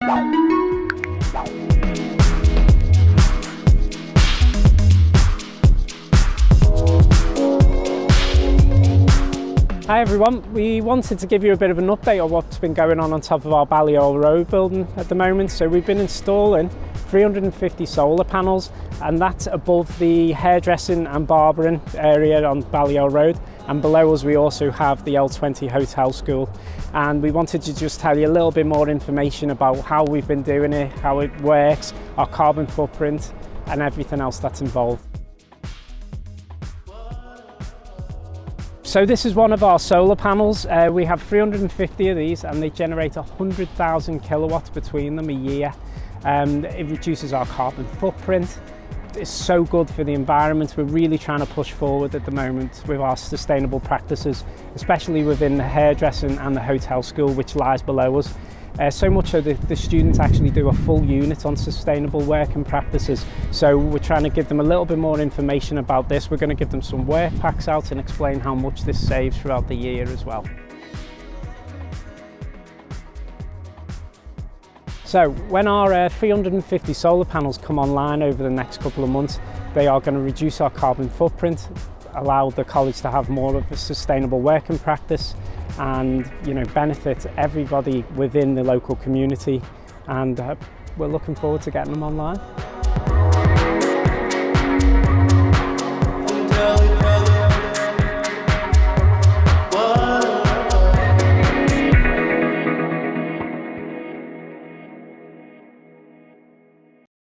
Hi everyone, we wanted to give you a bit of an update on what's been going on top of our Exeter Road building at the moment. So we've been installing 350 solar panels, and that's above the hairdressing and barbering area on Exeter Road, and below us we also have the L20 Hotel School. And we wanted to just tell you a little bit more information about how we've been doing it, how it works, our carbon footprint and everything else that's involved. So this is one of our solar panels. We have 350 of these and they generate 100,000 kilowatts between them a year. It reduces our carbon footprint. It's so good for the environment. We're really trying to push forward at the moment with our sustainable practices, especially within the hairdressing and the hotel school, which lies below us. So much so that the students actually do a full unit on sustainable working practices. So we're trying to give them a little bit more information about this. We're going to give them some work packs out and explain how much this saves throughout the year as well. So when our 350 solar panels come online over the next couple of months, they are going to reduce our carbon footprint, allow the college to have more of a sustainable working practice, and benefit everybody within the local community, and we're looking forward to getting them online.